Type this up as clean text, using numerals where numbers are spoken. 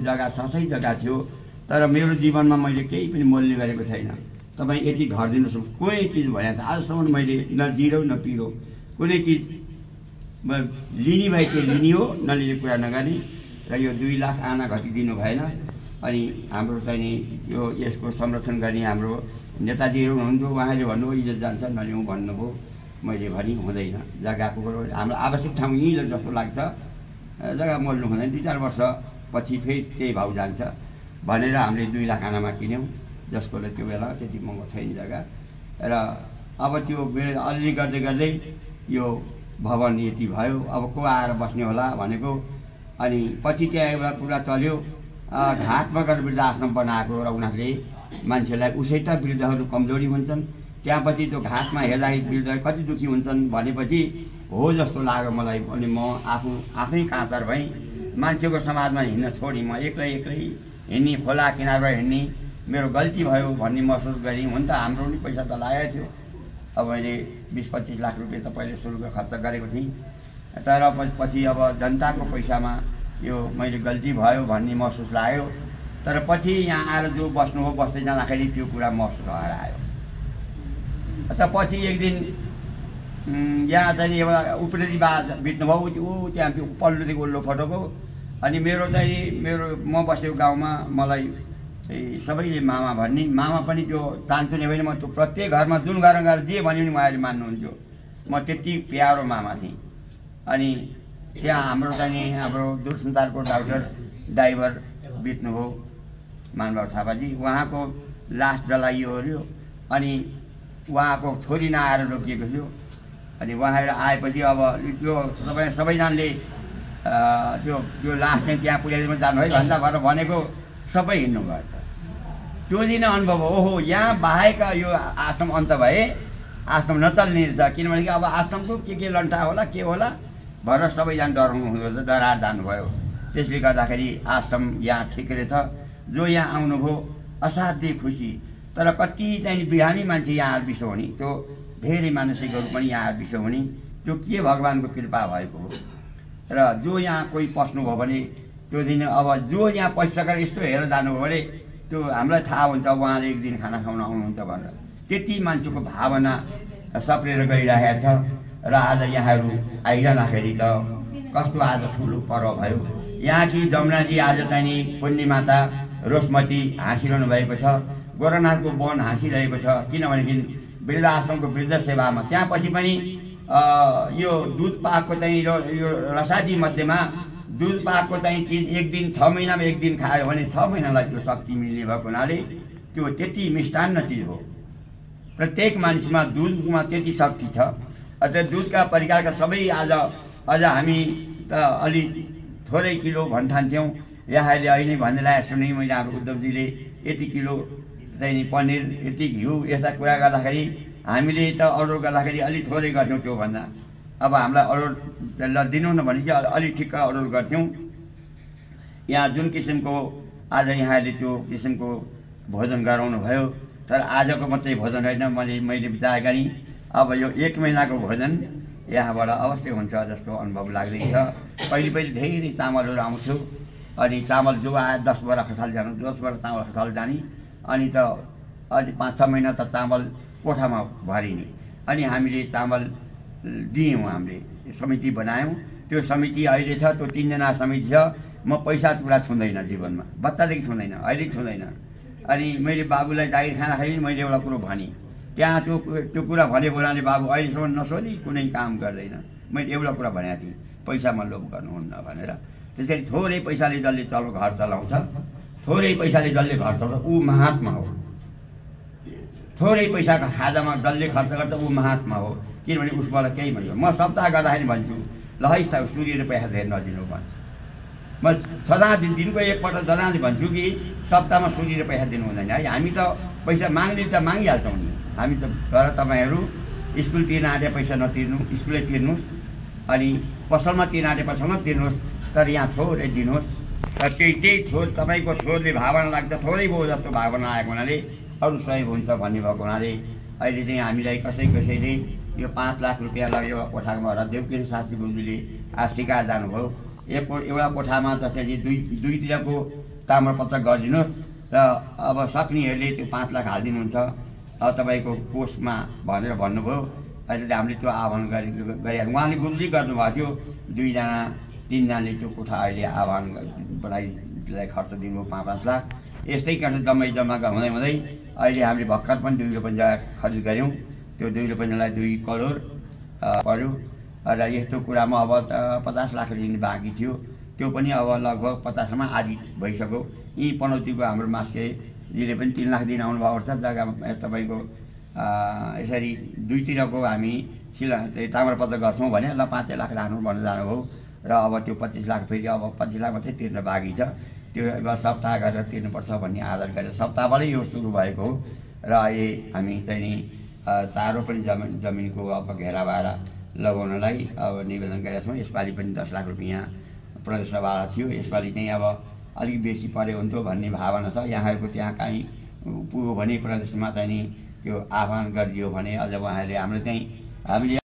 जग्गा ससै जग्गा थियो, तर मेरो जीवनमा मैले केही पनि मूल्य गरेको छैन। तपाईँ यति घर दिनुहोस्, कुनै चिज भनेको छ आजसम्म मैले न जिरो न पिरो कुनै चिज लिने भए त्यो लिने हो, नलिने कुरा नगर्ने। र यो 2 लाख आना घटिदिनु भएन। अनि हाम्रो चाहिँ नि यो यसको संरक्षण गर्ने हाम्रो नेताजीहरू हुनुहुन्थ्यो, उहाँले भन्नुभयो इज्जत जान्छ नलिउँ भन्नुभयो। मैले भने हुँदैन, जग्गाको हाम्रो आवश्यक ठाउँ यहीँ जस्तो लाग्छ, जग्गा मोल्नु हुँदैन, 2-4 वर्षपछि फेरि त्यही भाउ जान्छ भनेर हामीले 2 लाख आनामा किन्यौँ, जसकोले त्यो बेला त्यति महँगो छैन जग्गा। र अब त्यो अलि गर्दै गर्दै यो भवन यति भयो, अब को आएर बस्ने होला भनेको। अनि पछि त्यहाँ एउटा कुरा चल्यो, घाटमा गएर वृद्ध आश्रम बनाएको र उनीहरूले मान्छेलाई उसै त वृद्धहरू कमजोरी हुन्छन्, त्यहाँ पछि त्यो घाटमा हेर्दाखेरि वृद्ध कति दुःखी हुन्छन् भनेपछि हो जस्तो लाग्यो मलाई। अनि म आफै काँतर भएँ, मान्छेको समाजमा हिँड्न छोडेँ। म एक्लै हिँड्ने, खोला किनारमा हिँड्ने मेरो गल्ती भयो भन्ने महसुस गरेँ। हुन त हाम्रो पनि पैसा त लागेको थियो, अब मैले 20-25 लाख रुपियाँ त पहिले सुरुको खर्च गरेको थिएँ, तर पछि अब जनताको पैसामा यो मैले गल्ती भयो भन्ने महसुस लाग्यो। तर पछि यहाँ आएर जो बस्नु हो बस्दै जाँदाखेरि त्यो कुरा महसुस भएर आयो। त पछि एक दिन यहाँ चाहिँ एउटा उप्रेती बा बित्नुभयो, ऊ त्यहाँ पल्लोदेखि उल्लो फोटोको। अनि म बसेको गाउँमा मलाई सबैले मामा भन्ने, मामा पनि त्यो चाहन्छु नै होइन। म त्यो प्रत्येक घरमा जुन घर गएर जे भन्यो भने उहाँले मान्नुहुन्थ्यो, म त्यति प्यारो मामा थिएँ। अनि त्यहाँ हाम्रो चाहिँ हाम्रो दूरसञ्चारको डाक्टर ड्राइभर बित्नुभयो मानबहादुर थापाजी, उहाँको लास जलाइयो ओर्यो। अनि उहाँको छोरी नआएर रोकिएको थियो। अनि उहाँहरू आएपछि अब त्यो सबैजनाले त्यो लास चाहिँ त्यहाँ पुर्याइदिनु जानु है भन्दा भएर भनेको सबै हिँड्नु गएछ। त्यो दिन अनुभव हो, ओहो यहाँ बाहेक यो आश्रम अन्त भए आश्रम नचल्ने रहेछ। किनभने अब आश्रमको के लन्ठा होला के होला भनेर सबैजना डराउनु हुँदो रहेछ, डराएर जानुभयो। त्यसले गर्दाखेरि आश्रम यहाँ ठिक रहेछ। जो यहाँ आउनुभयो असाध्यै खुसी। तर कति चाहिँ बिहानी मान्छे यहाँ बिसो हुने, त्यो धेरै मानसिकहरू पनि यहाँ बिसो हुने, त्यो के भगवान्को कृपा भएको हो। र जो यहाँ कोही पस्नुभयो भने त्यो दिन अब जो यहाँ पैसागर यस्तो हेरेर जानुभयो भने त्यो हामीलाई थाहा हुन्छ उहाँले एक दिन खाना खाउन आउनुहुन्छ भनेर। त्यति मान्छेको भावना सप्रेर गइरहेको छ। र आज यहाँहरू आइरहँदाखेरि त कस्तो आज ठुलो पर्व भयो। यहाँकी जमुनाजी आज चाहिँ नि पुण्यमाता रोशमती हाँसिरहनु भएको छ, गोरखनाथको वन हाँसिरहेको छ। किनभनेदेखि वृद्ध आश्रमको वृद्ध सेवामा त्यहाँ पछि पनि यो दुध पाकको चाहिँ यो रसादी मध्येमा दुध पाकको चाहिँ चिज एक दिन 6 महिनामा एक दिन खायो भने 6 महिनालाई त्यो शक्ति मिल्ने भएको हुनाले त्यो त्यति मिष्टान्न चिज हो। प्रत्येक मानिसमा दुधमा त्यति शक्ति छ। अझ दुधका परिकारका सबै अझ हामी त अलि थोरै किलो भन्ठान्थ्यौँ। यहाँहरूले अहिले भन्दै लागेको सुने मैले हाम्रो उद्धवजीले यति किलो चाहिँ नि पनिर, यति घिउ, यस्ता कुरा गर्दाखेरि हामीले त अर्डर गर्दाखेरि अलिक थोरै गर्थ्यौँ। त्योभन्दा अब हामीलाई अर्डर दिनु न भने चाहिँ अलिक ठिक्क अर्डर गर्थ्यौँ। यहाँ जुन किसिमको आज यहाँले त्यो किसिमको भोजन गराउनु भयो, तर आजको मात्रै भोजन होइन, मैले विचार गरेँ अब यो 1 महिनाको भोजन यहाँबाट अवश्य हुन्छ जस्तो अनुभव लाग्दैछ। पहिले धेरै चामलहरू आउँथ्यो। अनि चामल जो आयो 10 बोरा खसाल जानु, 10 बोरा चामल खसाल जाने। अनि त अलि 5-6 महिना त चामल कोठामा भरिने। अनि हामीले चामल दियौँ, हामीले समिति बनायौँ। त्यो समिति अहिले छ, त्यो 3 जना समिति छ। म पैसा कुरा छुँदैन जीवनमा, बच्चादेखि छुँदैन, अहिले छुँदैन। अनि मैले बाबुलाई जागिर खाँदाखेरि मैले एउटा कुरो भनेँ, त्यहाँ त्यो कुरा भनेको हुनाले बाबु अहिलेसम्म नसोधी कुनै काम गर्दैन। मैले एउटा कुरा भनेको थिएँ, पैसामा लोभ गर्नुहुन्न भनेर। त्यसरी थोरै पैसाले जसले घर चलाउँछ, थोरै पैसाले जसले घर चलाउँछ ऊ महात्मा हो। थोरै पैसाको खाजामा जसले खर्च गर्छ ऊ महात्मा हो। किनभने उसबाट केही भन्यो। म सप्ताह गर्दाखेरि भन्छु ल है सूर्यले पैसा धेरै नदिनु भन्छु। म सदा दिनको एकपल्ट जनाले भन्छु कि सप्ताहमा सूर्यले पैसा दिनु हुँदैन है। हामी त पैसा माग्ने त मागिहाल्छौँ नि हामी त। तर तपाईँहरू स्कुल तिर्न आँटे पैसा नतिर्नु, स्कुलै तिर्नुहोस्। अनि पसलमा तिर्न आँटे पसलमा तिर्नुहोस्, तर यहाँ थोरै दिनुहोस्। र त्यही थोर तपाईँको थोरले भावना लाग्छ, थोरै भयो जस्तो भावना आएको हुनाले अरू सहयोग हुन्छ भन्ने भएको हुनाले अहिले चाहिँ हामीलाई कसैले यो 5 लाख रुपियाँ लाग्यो कोठामा र देवकिरण शास्त्री गुरुजीले आज सिकाएर जानुभयो। एउटा कोठामा जसले दुईतिरको ताम्रपत्र गरिदिनुहोस् र अब सक्नेहरूले त्यो 5 लाख हालिदिनुहुन्छ अब तपाईँको कोषमा भनेर भन्नुभयो। अहिले चाहिँ हामीले त्यो आह्वान गरिहाल्यौँ। उहाँले गुरुजी गर्नुभएको थियो, 2 जना 3 जनाले त्यो कोठा अहिले आह्वान बनाइलाई खर्च दिनुभयो 5-5 लाख। यस्तै कारण दम्मै जम्मा हुँदै हुँदै अहिले हामीले भर्खर पनि 2 रुपैयाँ जग्गा खरिद गऱ्यौँ। त्यो 2 रुपैयाँलाई 2 करोड पर्यो र यस्तो कुरामा अब 50 लाख लिने बाँकी थियो, त्यो पनि अब लगभग 50मा आधी भइसक्यो। यी पनौतीको हाम्रो मास्केजीले पनि 3 लाख दिन आउनुभएको रहेछ जग्गामा। तपाईँको यसरी दुईतिरको हामी ताम्रपत्र गर्छौँ भने ल 5 लाख राख्नु भनेर जानुभयो र अब त्यो 25 लाख फेरि अब 25 लाख मात्रै तिर्न बाँकी छ। त्यो अब सप्ताह गरेर तिर्नुपर्छ भन्ने आधार गरेर सप्ताहबाटै यो सुरु भएको हो र अहिले हामी चाहिँ नि चारो पनि जमिनको अब घेराबारा लगाउनलाई अब निवेदन गरेका छौँ। यसपालि पनि 10 लाख रुपियाँ प्रदेश सभाबाट थियो, यसपालि चाहिँ अब अलिक बेसी परे हुन्थ्यो भन्ने भावना छ। यहाँहरूको त्यहाँ काहीँ पुग्यो भने प्रदेशमा चाहिँ नि त्यो आह्वान गरिदियो भने अझ उहाँहरूले हाम्रो चाहिँ हामीले